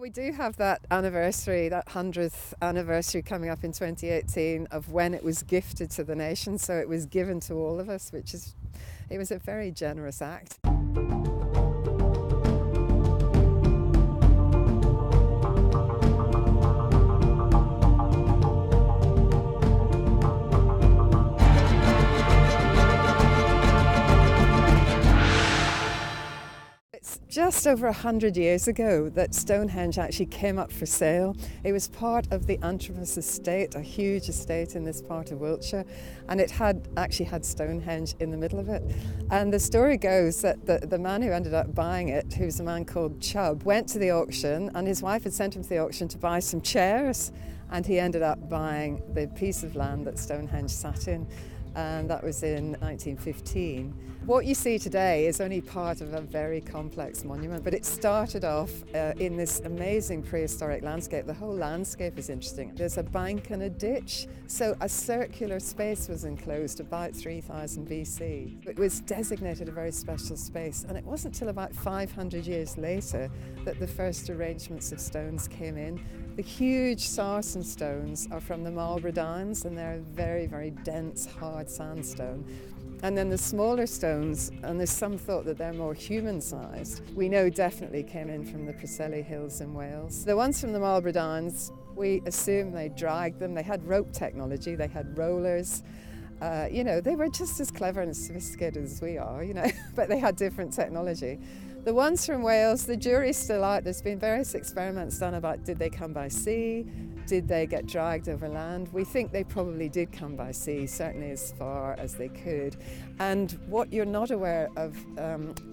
We do have that anniversary, that 100th anniversary coming up in 2018 of when it was gifted to the nation. So it was given to all of us, it was a very generous act. Just over 100 years ago that Stonehenge actually came up for sale. It was part of the Anthropos estate, a huge estate in this part of Wiltshire, and it actually had Stonehenge in the middle of it. And the story goes that the man who ended up buying it, who's a man called Chubb, went to the auction, and his wife had sent him to the auction to buy some chairs, and he ended up buying the piece of land that Stonehenge sat in. And that was in 1915. What you see today is only part of a very complex monument, but it started off in this amazing prehistoric landscape. The whole landscape is interesting. There's a bank and a ditch, so a circular space was enclosed about 3000 BC. It was designated a very special space, and it wasn't until about 500 years later that the first arrangements of stones came in. The huge sarsen stones are from the Marlborough Downs, and they're very, very dense, hard sandstone. And then the smaller stones, and there's some thought that they're more human-sized, we know definitely came in from the Preseli Hills in Wales. The ones from the Marlborough Downs, we assume they dragged them. They had rope technology, they had rollers. They were just as clever and sophisticated as we are, but they had different technology. The ones from Wales, the jury's still out. There's been various experiments done about did they come by sea, did they get dragged over land. We think they probably did come by sea, certainly as far as they could. And what you're not aware of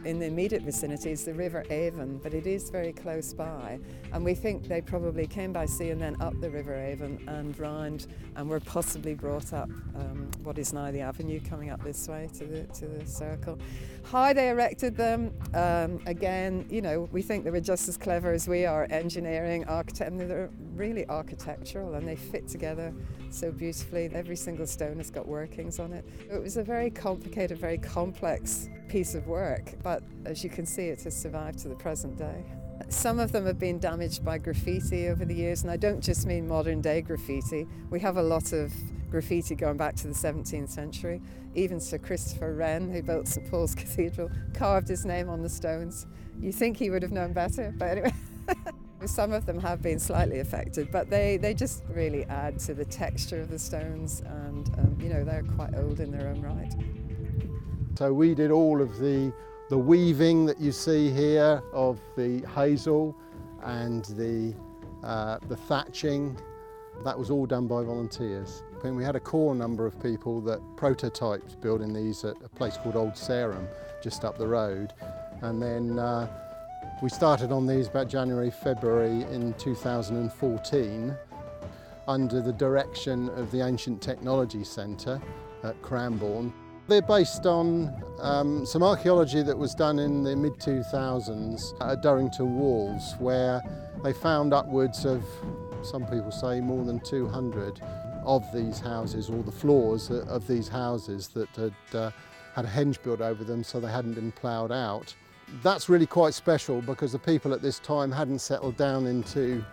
in the immediate vicinity is the River Avon, but it is very close by. And we think they probably came by sea and then up the River Avon and round, and were possibly brought up what is now the avenue coming up this way to the circle. How they erected them, again, we think they were just as clever as we are, engineering, architect. They're really architectural, and they fit together so beautifully. Every single stone has got workings on it. It was a very complicated, very complex piece of work, but as you can see, it has survived to the present day. Some of them have been damaged by graffiti over the years, and I don't just mean modern day graffiti. We have a lot of graffiti going back to the 17th century. Even Sir Christopher Wren, who built St Paul's Cathedral, carved his name on the stones. You think he would have known better, but anyway. Some of them have been slightly affected, but they just really add to the texture of the stones, and they're quite old in their own right. So we did all of the weaving that you see here of the hazel and the thatching. That was all done by volunteers. And we had a core number of people that prototyped building these at a place called Old Sarum, just up the road. And then we started on these about January, February in 2014 under the direction of the Ancient Technology Centre at Cranbourne. They're based on some archaeology that was done in the mid-2000s at Durrington Walls, where they found upwards of, some people say, more than 200 of these houses, or the floors of these houses that had a henge built over them, so they hadn't been ploughed out. That's really quite special because the people at this time hadn't settled down into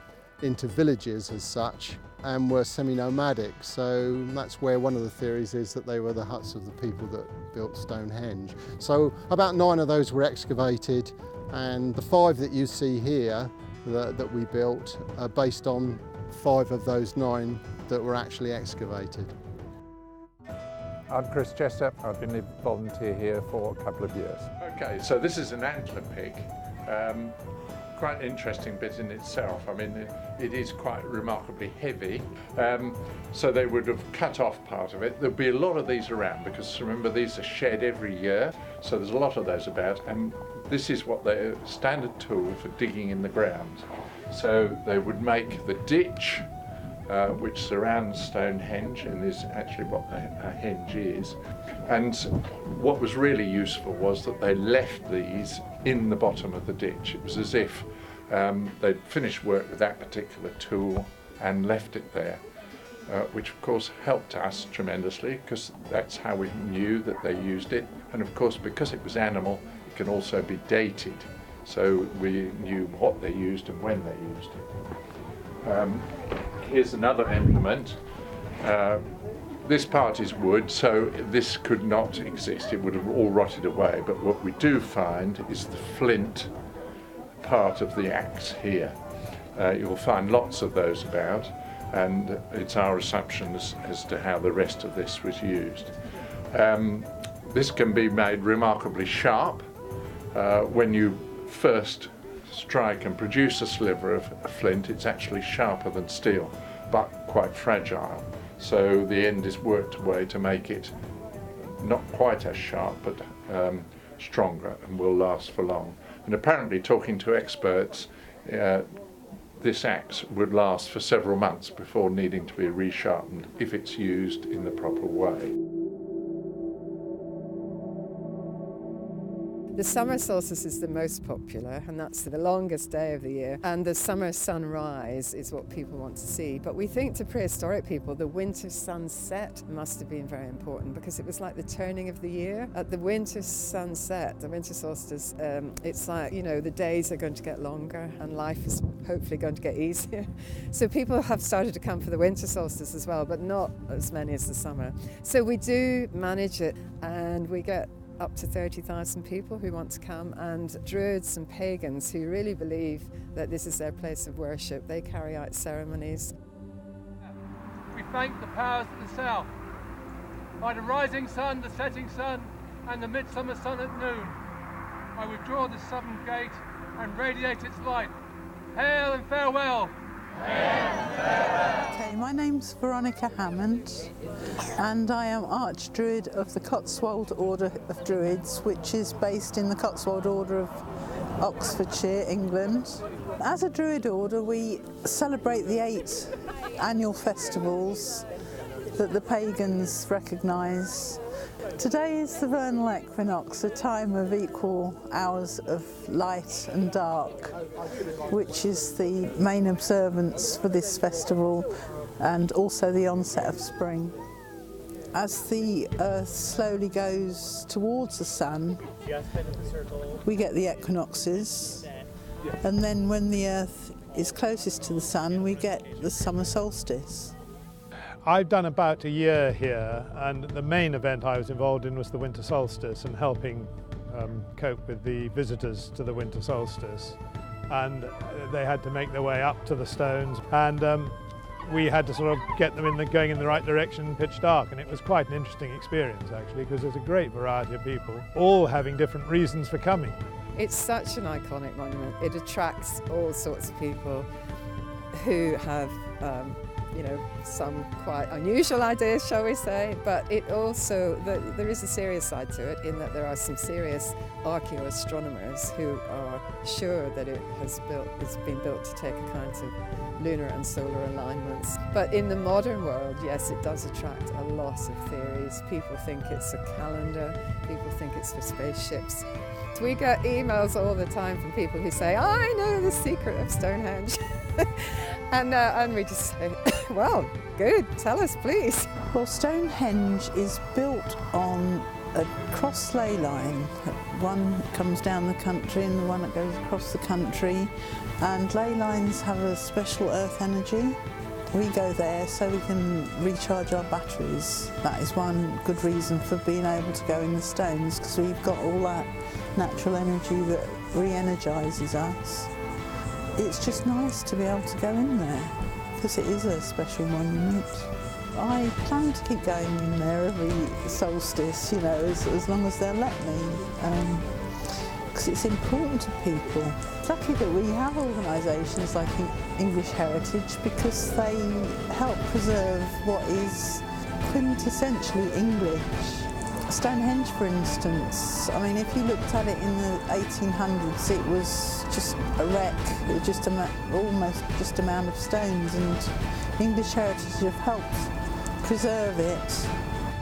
villages as such and were semi-nomadic, so that's where one of the theories is that they were the huts of the people that built Stonehenge. So about 9 of those were excavated, and the 5 that you see here that we built are based on 5 of those 9 that were actually excavated. I'm Chris Jessup. I've been a volunteer here for a couple of years. Okay, so this is an antler pick. Quite an interesting bit in itself. I mean, it is quite remarkably heavy. So they would have cut off part of it. There'll be a lot of these around because remember, these are shed every year. So there's a lot of those about. And this is what their standard tool for digging in the ground. So they would make the ditch, which surrounds Stonehenge, and is actually what a henge is. And what was really useful was that they left these in the bottom of the ditch. It was as if they'd finished work with that particular tool and left it there, which of course helped us tremendously because that's how we knew that they used it. And of course, because it was animal, it can also be dated. so we knew what they used and when they used it. Here's another implement. This part is wood, so this could not exist. It would have all rotted away, but what we do find is the flint part of the axe here. You'll find lots of those about, and it's our assumption as to how the rest of this was used. This can be made remarkably sharp. When you first strike and produce a sliver of flint, it's actually sharper than steel, but quite fragile. So the end is worked away to make it not quite as sharp, but stronger, and will last for long. And apparently, talking to experts, this axe would last for several months before needing to be resharpened if it's used in the proper way. The summer solstice is the most popular, and that's the longest day of the year, and the summer sunrise is what people want to see. But we think to prehistoric people the winter sunset must have been very important, because it was like the turning of the year. At the winter sunset, the winter solstice, it's like, you know, the days are going to get longer and life is hopefully going to get easier. So people have started to come for the winter solstice as well, but not as many as the summer. So we do manage it, and we get up to 30,000 people who want to come, and Druids and pagans who really believe that this is their place of worship. They carry out ceremonies. We thank the powers of the south, by the rising sun, the setting sun, and the midsummer sun at noon. I withdraw the southern gate and radiate its light. Hail and farewell! Okay, my name's Veronica Hammond, and I am Archdruid of the Cotswold Order of Druids, which is based in the Cotswold Order of Oxfordshire, England. As a Druid order, we celebrate the 8 annual festivals that the pagans recognise. Today is the vernal equinox, a time of equal hours of light and dark, which is the main observance for this festival, and also the onset of spring. As the earth slowly goes towards the sun, we get the equinoxes, and then when the earth is closest to the sun, we get the summer solstice. I've done about a year here, and the main event I was involved in was the winter solstice and helping cope with the visitors to the winter solstice. And they had to make their way up to the stones, and we had to sort of get them going in the right direction, pitch dark, and it was quite an interesting experience actually, because there's a great variety of people, all having different reasons for coming. It's such an iconic monument. It attracts all sorts of people who have you know, some quite unusual ideas, shall we say, but it also, there is a serious side to it, in that there are some serious archaeoastronomers who are sure that it's been built to take account of lunar and solar alignments. But in the modern world, yes, it does attract a lot of theories. People think it's a calendar, people think it's for spaceships. We get emails all the time from people who say, I know the secret of Stonehenge. And we just say, well, good, tell us please. Well, Stonehenge is built on a cross ley line. One comes down the country and the one that goes across the country. And ley lines have a special earth energy. We go there so we can recharge our batteries. That is one good reason for being able to go in the stones, because we've got all that natural energy that re-energises us. It's just nice to be able to go in there, because it is a special monument. I plan to keep going in there every solstice, you know, as long as they'll let me, because it's important to people. It's lucky that we have organisations like English Heritage, because they help preserve what is quintessentially English. Stonehenge, for instance, I mean, if you looked at it in the 1800s, it was just a wreck. It was just almost just a mound of stones, and English Heritage have helped preserve it.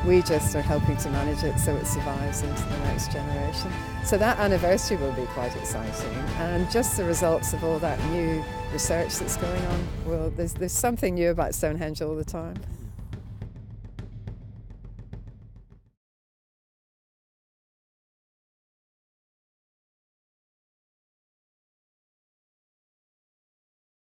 We just are helping to manage it so it survives into the next generation. So that anniversary will be quite exciting, and just the results of all that new research that's going on. Well, there's something new about Stonehenge all the time.